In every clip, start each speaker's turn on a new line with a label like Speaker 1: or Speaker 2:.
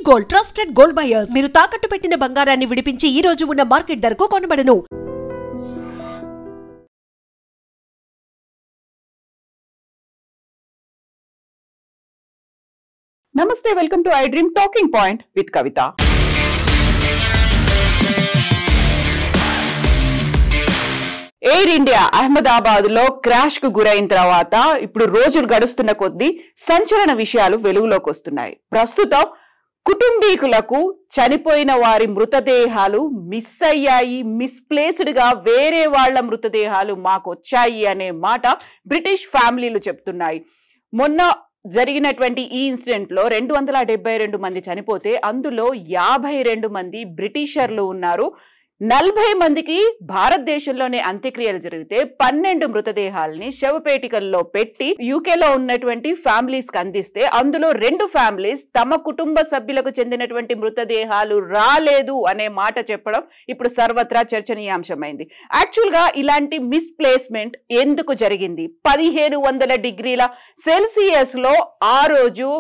Speaker 1: Gold trusted gold buyers మీరు తాకట్టు పెట్టిన బంగారాన్ని విడిపించి ఈ రోజు ఉన్న మార్కెట్ ధరకు కొనబడను.
Speaker 2: నమస్తే, welcome to I dream talking point with Kavitha. Air India Ahmedabad లో క్రాష్ కు గురైన తర్వాత ఇప్పుడు రోజులు గడుస్తున్న కొద్దీ సంచలన విషయాలు వెలుగులోకి వస్తున్నాయి. ప్రస్తుతం కుటుంబీకులకు చనిపోయిన వారి మృతదేహాలు మిస్ అయ్యాయి, మిస్ప్లేస్డ్ గా వేరే వాళ్ల మృతదేహాలు మాకు వచ్చాయి అనే మాట బ్రిటిష్ ఫ్యామిలీలు చెప్తున్నాయి. మొన్న జరిగినటువంటి ఈ ఇన్సిడెంట్ లో 272 మంది చనిపోతే అందులో 52 మంది బ్రిటిషర్లు ఉన్నారు. 40 మందికి భారతదేశంలోనే అంత్యక్రియలు జరిగితే 12 మృతదేహాలని శవపేటికల్లో పెట్టి యూకేలో ఉన్నటువంటి ఫ్యామిలీస్ కి అందిస్తే అందులో 2 ఫ్యామిలీస్ తమ కుటుంబ సభ్యులకు చెందినటువంటి మృతదేహాలు రాలేదు అనే మాట చెప్పడం ఇప్పుడు సర్వత్రా చర్చనీయాంశమైంది. యాక్చువల్ గా ఇలాంటి మిస్ప్లేస్మెంట్ ఎందుకు జరిగింది? 1700 డిగ్రీల సెల్సియస్ లో ఆ రోజు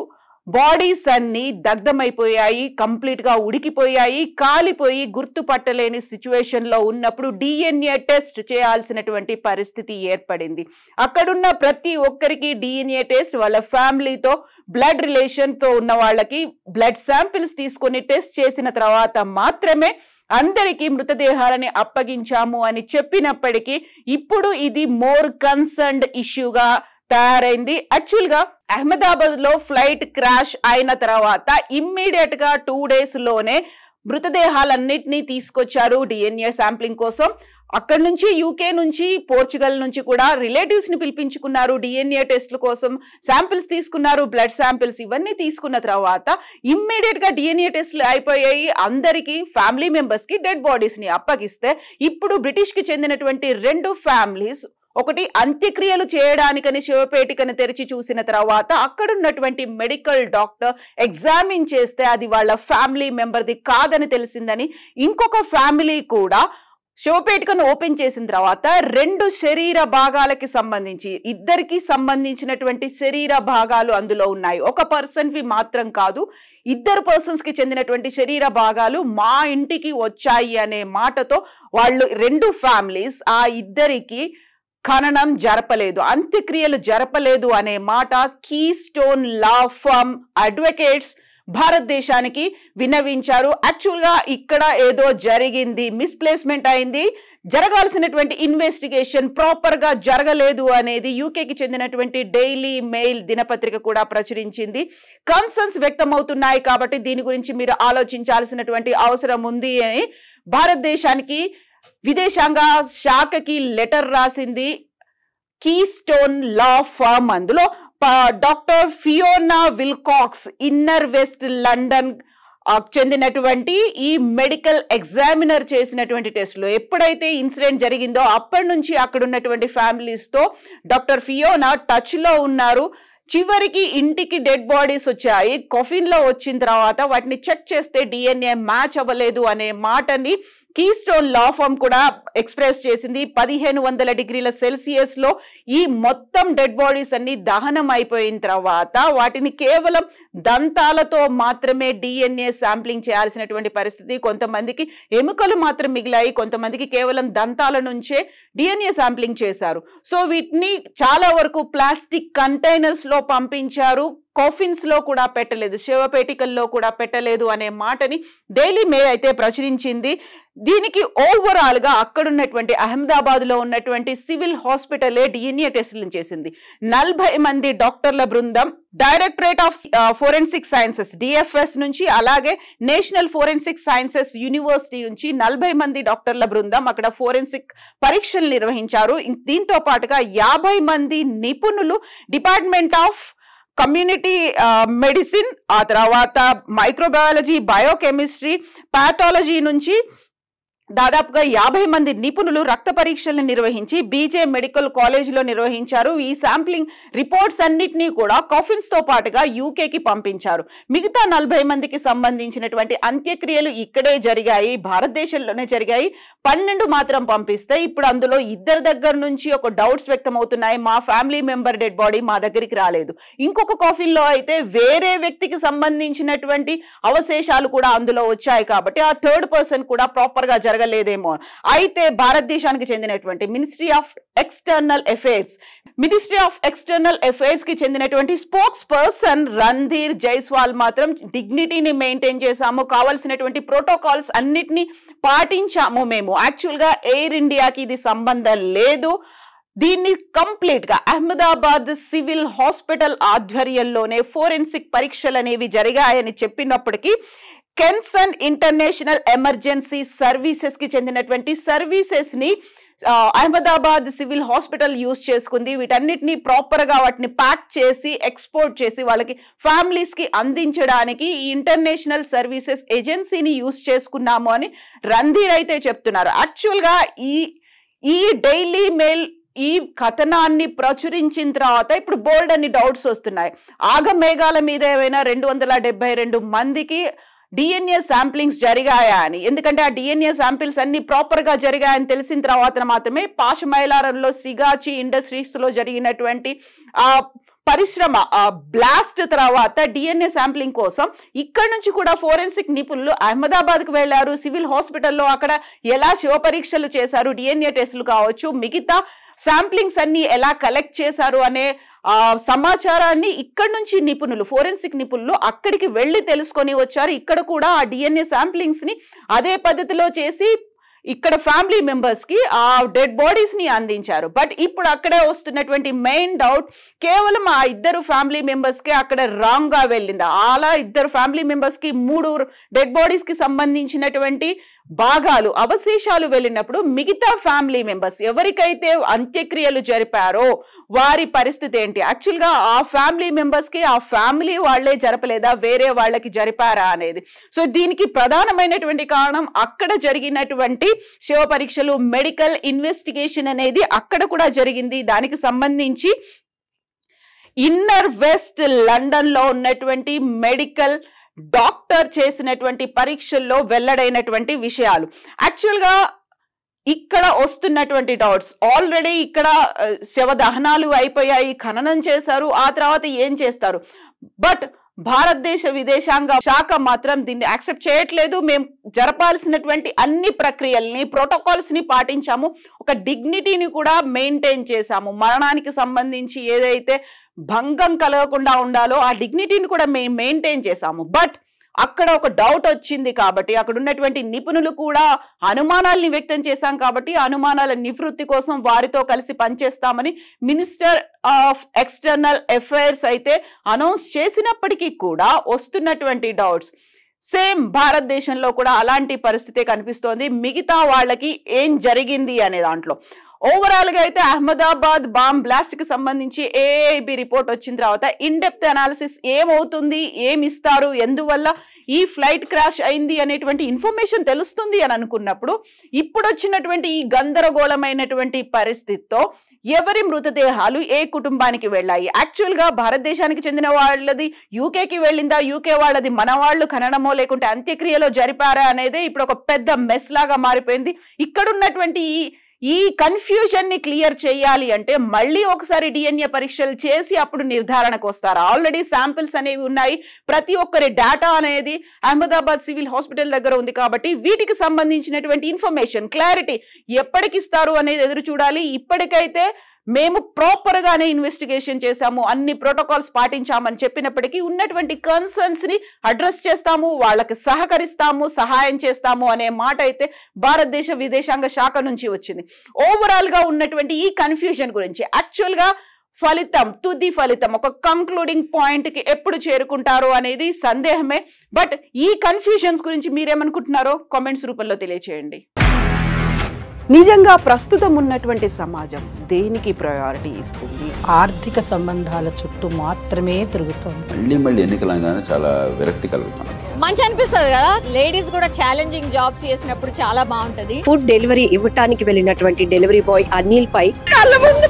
Speaker 2: బాడీస్ అన్ని దగ్ధమైపోయాయి, కంప్లీట్ గా ఉడికిపోయాయి, కాలిపోయి గుర్తుపట్టలేని సిచ్యువేషన్ లో ఉన్నప్పుడు DNA టెస్ట్ చేయాల్సినటువంటి పరిస్థితి ఏర్పడింది. అక్కడున్న ప్రతి ఒక్కరికి DNA టెస్ట్, వాళ్ళ ఫ్యామిలీతో బ్లడ్ రిలేషన్ తో ఉన్న వాళ్ళకి బ్లడ్ శాంపిల్స్ తీసుకొని టెస్ట్ చేసిన తర్వాత మాత్రమే అందరికీ మృతదేహాలని అప్పగించాము అని చెప్పినప్పటికీ ఇప్పుడు ఇది మోర్ కన్సర్న్డ్ ఇష్యూగా తయారైంది. యాక్చువల్ గా అహ్మదాబాద్ లో ఫ్లైట్ క్రాష్ అయిన తర్వాత ఇమ్మీడియట్ గా 2 days లోనే మృతదేహాలన్నిటినీ తీసుకొచ్చారు DNA శాంప్లింగ్ కోసం. అక్కడి నుంచి యూకే నుంచి పోర్చుగల్ నుంచి కూడా రిలేటివ్స్ ని పిలిపించుకున్నారు, DNA టెస్ట్ల కోసం శాంపిల్స్ తీసుకున్నారు, బ్లడ్ శాంపిల్స్ ఇవన్నీ తీసుకున్న తర్వాత ఇమ్మీడియట్ గా DNA టెస్ట్లు అయిపోయాయి. అందరికి ఫ్యామిలీ మెంబర్స్ కి డెడ్ బాడీస్ ని అప్పగిస్తే ఇప్పుడు బ్రిటిష్ కి చెందినటువంటి 2 ఫ్యామిలీస్ ఒకటి అంత్యక్రియలు చేయడానికని శవపేటికను తెరిచి చూసిన తర్వాత అక్కడున్నటువంటి మెడికల్ డాక్టర్ ఎగ్జామిన్ చేస్తే అది వాళ్ళ ఫ్యామిలీ మెంబర్ది కాదని తెలిసిందని ఇంకొక ఫ్యామిలీ కూడా శవపేటికను ఓపెన్ చేసిన తర్వాత 2 శరీర భాగాలకి సంబంధించి ఇద్దరికి సంబంధించినటువంటి శరీర భాగాలు అందులో ఉన్నాయి. ఒక పర్సన్ వి మాత్రం కాదు, 2 పర్సన్స్ కి చెందినటువంటి శరీర భాగాలు మా ఇంటికి వచ్చాయి అనే మాటతో వాళ్ళు 2 ఫ్యామిలీస్ ఆ ఇద్దరికి ఖననం జరపలేదు, అంత్యక్రియలు జరపలేదు అనే మాట కీస్టోన్ లా ఫర్మ్ అడ్వకేట్స్ భారతదేశానికి విన్నవించారు. యాక్చువల్ గా ఇక్కడ ఏదో జరిగింది, మిస్ప్లేస్మెంట్ అయింది, జరగాల్సినటువంటి ఇన్వెస్టిగేషన్ ప్రాపర్ గా జరగలేదు అనేది యూకేకి చెందినటువంటి డైలీ మెయిల్ దినపత్రిక కూడా ప్రచురించింది. కన్సర్న్స్ వ్యక్తమవుతున్నాయి కాబట్టి దీని గురించి మీరు ఆలోచించాల్సినటువంటి అవసరం ఉంది అని భారతదేశానికి విదేశాంగ శాఖకి లెటర్ రాసింది కీస్టోన్ లా ఫర్మ్. అందులో doctor Fiona Wilcox inner west London చెందినటువంటి ఈ మెడికల్ ఎగ్జామినర్ చేసినటువంటి టెస్ట్ లో ఎప్పుడైతే ఇన్సిడెంట్ జరిగిందో అప్పటి నుంచి అక్కడ ఉన్నటువంటి ఫ్యామిలీస్ తో డాక్టర్ ఫియోనా టచ్ లో ఉన్నారు. చివరికి ఇంటికి డెడ్ బాడీస్ వచ్చాయి. కాఫిన్ లో వచ్చిన తర్వాత వాటిని చెక్ చేస్తే DNA మ్యాచ్ అవ్వలేదు అనే మాటని కీస్టోన్ లా ఫర్మ్ కూడా ఎక్స్ప్రెస్ చేసింది. 1700 డిగ్రీల సెల్సియస్ లో ఈ మొత్తం డెడ్ బాడీస్ అన్ని దహనం అయిపోయిన తర్వాత వాటిని కేవలం దంతాలతో మాత్రమే DNA శాంప్లింగ్ చేయాల్సినటువంటి పరిస్థితి. కొంతమందికి ఎముకలు మాత్రం మిగిలాయి, కొంతమందికి కేవలం దంతాల నుంచే DNA శాంప్లింగ్ చేశారు. సో వీటిని చాలా వరకు ప్లాస్టిక్ కంటైనర్స్ లో పంపించారు, కాఫిన్స్ లో కూడా పెట్టలేదు, శవపేటికల్లో కూడా పెట్టలేదు అనే మాటని డైలీ మెయిల్ అయితే ప్రచురించింది. దీనికి ఓవరాల్ గా అక్కడున్నటువంటి అహ్మదాబాద్ లో ఉన్నటువంటి సివిల్ హాస్పిటలే DNA టెస్టులను చేసింది. 40 మంది డాక్టర్ల బృందం directorate of forensic sciences DFS నుంచి అలాగే నేషనల్ ఫోరెన్సిక్ సైన్సెస్ యూనివర్సిటీ నుంచి 40 మంది డాక్టర్ల బృందం అక్కడ ఫోరెన్సిక్ పరీక్షలు నిర్వహించారు. దీంతో పాటుగా 50 మంది నిపుణులు డిపార్ట్మెంట్ ఆఫ్ కమ్యూనిటీ మెడిసిన్, ఆ తర్వాత మైక్రోబయాలజీ, బయోకెమిస్ట్రీ, పాథాలజీ నుంచి దాదాపుగా 50 మంది నిపుణులు రక్త పరీక్షలను నిర్వహించి బీజే మెడికల్ కాలేజీలో నిర్వహించారు. ఈ శాంప్లింగ్ రిపోర్ట్స్ అన్నిటినీ కూడా కాఫిన్స్ తో పాటుగా యూకేకి పంపించారు. మిగతా 40 మందికి సంబంధించినటువంటి అంత్యక్రియలు ఇక్కడే జరిగాయి, భారతదేశంలోనే జరిగాయి. 12 మాత్రం పంపిస్తే ఇప్పుడు అందులో ఇద్దరి దగ్గర నుంచి ఒక డౌట్స్ వ్యక్తం అవుతున్నాయి. మా ఫ్యామిలీ మెంబర్ డెడ్ బాడీ మా దగ్గరికి రాలేదు. ఇంకొక కాఫిన్ లో అయితే వేరే వ్యక్తికి సంబంధించినటువంటి అవశేషాలు కూడా అందులో వచ్చాయి. కాబట్టి ఆ థర్డ్ పర్సన్ కూడా ప్రాపర్ గా జరగలేదేమో. అయితే భారతదేశానికి చెందినటువంటి మినిస్ట్రీ ఆఫ్ ఎక్స్టర్నల్ అఫైర్స్ కి చెందినటువంటి స్పోక్స్ పర్సన్ రణ్ధీర్ జైస్వాల్ మాత్రం డిగ్నిటీని మెయింటైన్ చేశాము, కావాల్సినటువంటి ప్రోటోకాల్స్ అన్నిటినీ పాటించాము మేము. యాక్చువల్ గా ఎయిర్ ఇండియాకి ఇది సంబంధం లేదు. దీన్ని కంప్లీట్ గా అహ్మదాబాద్ సివిల్ హాస్పిటల్ ఆధ్వర్యంలోనే ఫోరెన్సిక్ పరీక్షలు అనేవి జరిగాయని చెప్పినప్పటికీ కెన్సన్ ఇంటర్నేషనల్ ఎమర్జెన్సీ సర్వీసెస్ కి చెందినటువంటి సర్వీసెస్ ని అహ్మదాబాద్ సివిల్ హాస్పిటల్ యూజ్ చేసుకుంది. వీటన్నిటిని ప్రాపర్ గా వాటిని ప్యాక్ చేసి ఎక్స్పోర్ట్ చేసి వాళ్ళకి ఫ్యామిలీస్ కి అందించడానికి ఈ ఇంటర్నేషనల్ సర్వీసెస్ ఏజెన్సీని యూజ్ చేసుకున్నాము అని రణ్ధీర్ అయితే చెప్తున్నారు. యాక్చువల్ గా ఈ డైలీ మెయిల్ ఈ కథనాన్ని ప్రచురించిన తర్వాత ఇప్పుడు బోల్డ్ అన్ని డౌట్స్ వస్తున్నాయి. ఆగమేఘాల మీద ఏమైనా 272 మందికి డిఎన్ఏ శాంప్లింగ్స్ జరిగాయా అని. ఎందుకంటే ఆ డిఎన్ఏ శాంపిల్స్ అన్ని ప్రాపర్ గా జరిగాయని తెలిసిన తర్వాత మాత్రమే పాషమైలారంలో సిగాచి ఇండస్ట్రీస్ లో జరిగినటువంటి ఆ పరిశ్రమ బ్లాస్ట్ తర్వాత డిఎన్ఏ శాంప్లింగ్ కోసం ఇక్కడ నుంచి కూడా ఫోరెన్సిక్ నిపుణులు అహ్మదాబాద్ కు వెళ్లారు. సివిల్ హాస్పిటల్లో అక్కడ ఎలా శివ పరీక్షలు చేశారు, డిఎన్ఏ టెస్టులు కావచ్చు, మిగతా శాంప్లింగ్స్ అన్ని ఎలా కలెక్ట్ చేశారు అనే సమాచారాన్ని ఇక్కడ నుంచి నిపుణులు ఫోరెన్సిక్ నిపుణులు అక్కడికి వెళ్లి తెలుసుకొని వచ్చారు. ఇక్కడ కూడా ఆ డిఎన్ఏ శాంప్లింగ్స్ ని అదే పద్ధతిలో చేసి ఇక్కడ ఫ్యామిలీ మెంబర్స్ కి ఆ డెడ్ బాడీస్ ని అందించారు. బట్ ఇప్పుడు అక్కడే వస్తున్నటువంటి మెయిన్ డౌట్ కేవలం ఆ ఇద్దరు ఫ్యామిలీ మెంబర్స్ కి అక్కడ రాంగ్ గా వెళ్ళిందా. అలా ఇద్దరు ఫ్యామిలీ మెంబర్స్ కి 3 డెడ్ బాడీస్ కి సంబంధించినటువంటి భాగాలు అవశేషాలు వెళ్ళినప్పుడు మిగతా ఫ్యామిలీ మెంబర్స్ ఎవరికైతే అంత్యక్రియలు జరిపారో వారి పరిస్థితి ఏంటి? యాక్చువల్ గా ఆ ఫ్యామిలీ మెంబర్స్ కి ఆ ఫ్యామిలీ వాళ్లే జరపలేదా, వేరే వాళ్ళకి జరిపారా అనేది. సో దీనికి ప్రధానమైనటువంటి కారణం అక్కడ జరిగినటువంటి శివ పరీక్షలు, మెడికల్ ఇన్వెస్టిగేషన్ అనేది అక్కడ కూడా జరిగింది. దానికి సంబంధించి ఇన్నర్ వెస్ట్ లండన్ లో ఉన్నటువంటి మెడికల్ డాక్టర్ చేసినటువంటి పరీక్షల్లో వెల్లడైనటువంటి విషయాలు. యాక్చువల్ గా ఇక్కడ వస్తున్నటువంటి డౌట్స్ ఆల్రెడీ ఇక్కడ శవ దహనాలు అయిపోయాయి, ఖననం చేశారు, ఆ తర్వాత ఏం చేస్తారు? బట్ భారతదేశ విదేశాంగ శాఖ మాత్రం దీన్ని యాక్సెప్ట్ చేయట్లేదు. మేము జరపాల్సినటువంటి అన్ని ప్రక్రియల్ని ప్రోటోకాల్స్ ని పాటించాము, ఒక డిగ్నిటీని కూడా మెయింటైన్ చేశాము. మరణానికి సంబంధించి ఏదైతే భంగం కలగకుండా ఉండాలో ఆ డిగ్నిటీని కూడా మేము మెయింటైన్ చేశాము. బట్ అక్కడ ఒక డౌట్ వచ్చింది కాబట్టి అక్కడ ఉన్నటువంటి నిపుణులు కూడా అనుమానాల్ని వ్యక్తం చేశాం కాబట్టి అనుమానాల నివృత్తి కోసం వారితో కలిసి పనిచేస్తామని మినిస్టర్ ఆఫ్ ఎక్స్టర్నల్ అఫైర్స్ అయితే అనౌన్స్ చేసినప్పటికీ కూడా వస్తున్నటువంటి డౌట్స్ సేమ్ భారతదేశంలో కూడా అలాంటి పరిస్థితే కనిపిస్తోంది. మిగతా వాళ్ళకి ఏం జరిగింది అనే దాంట్లో ఓవరాల్ గా అయితే అహ్మదాబాద్ బాంబ్ బ్లాస్ట్ కి సంబంధించి ఏఐబి రిపోర్ట్ వచ్చిన తర్వాత ఇన్ డెప్త్ అనాలిసిస్ ఏమవుతుంది, ఏమిస్తారు, ఎందువల్ల ఈ ఫ్లైట్ క్రాష్ అయింది అనేటువంటి ఇన్ఫర్మేషన్ తెలుస్తుంది అని అనుకున్నప్పుడు ఇప్పుడు వచ్చినటువంటి ఈ గందరగోళమైనటువంటి పరిస్థితితో ఎవరి మృతదేహాలు ఏ కుటుంబానికి వెళ్ళాయి? యాక్చువల్ గా భారతదేశానికి చెందిన వాళ్ళది యూకేకి వెళ్ళిందా, యూకే వాళ్ళది మన వాళ్ళు ఖననమో లేకుంటే అంత్యక్రియలో జరిపారా అనేది ఇప్పుడు ఒక పెద్ద మెస్ లాగా మారిపోయింది. ఇక్కడ ఉన్నటువంటి ఈ కన్ఫ్యూజన్ ని క్లియర్ చేయాలి అంటే మళ్ళీ ఒకసారి డిఎన్ఏ పరీక్షలు చేసి అప్పుడు నిర్ధారణకు వస్తారు. ఆల్రెడీ శాంపిల్స్ అనేవి ఉన్నాయి, ప్రతి ఒక్కరి డేటా అనేది అహ్మదాబాద్ సివిల్ హాస్పిటల్ దగ్గర ఉంది కాబట్టి వీటికి సంబంధించినటువంటి ఇన్ఫర్మేషన్ క్లారిటీ ఎప్పటికిస్తారు అనేది ఎదురు చూడాలి. ఇప్పటికైతే మేము ప్రాపర్ గానే ఇన్వెస్టిగేషన్ చేశాము, అన్ని ప్రోటోకాల్స్ పాటించామని చెప్పినప్పటికీ ఉన్నటువంటి కన్సర్న్స్ ని అడ్రస్ చేస్తాము, వాళ్ళకి సహకరిస్తాము, సహాయం చేస్తాము అనే మాట అయితే భారతదేశ విదేశాంగ శాఖ నుంచి వచ్చింది. ఓవరాల్ గా ఉన్నటువంటి ఈ కన్ఫ్యూజన్ గురించి యాక్చువల్ గా తుది ఫలితం ఒక కంక్లూడింగ్ పాయింట్ కి ఎప్పుడు చేరుకుంటారో అనేది సందేహమే. బట్ ఈ కన్ఫ్యూజన్స్ గురించి మీరేమనుకుంటున్నారో కామెంట్స్ రూపంలో తెలియచేయండి. నిజంగా ప్రస్తుతం ఉన్నటువంటి సమాజం దేనికి ప్రయారిటీ ఇస్తుంది?
Speaker 3: ఆర్థిక సంబంధాల చుట్టూ మాత్రమే తిరుగుతోంది.
Speaker 4: మళ్ళీ ఎన్నికలంగానే చాలా విరక్తి కలుగుతాను.
Speaker 3: మంచి అనిపిస్తుంది కదా. లేడీస్ కూడా ఛాలెంజింగ్ జాబ్స్ చేసినప్పుడు చాలా బాగుంటది.
Speaker 4: ఫుడ్ డెలివరీ ఇవ్వటానికి వెళ్ళినటువంటి డెలివరీ బాయ్ అనిల్ పై కళ్ళ ముందు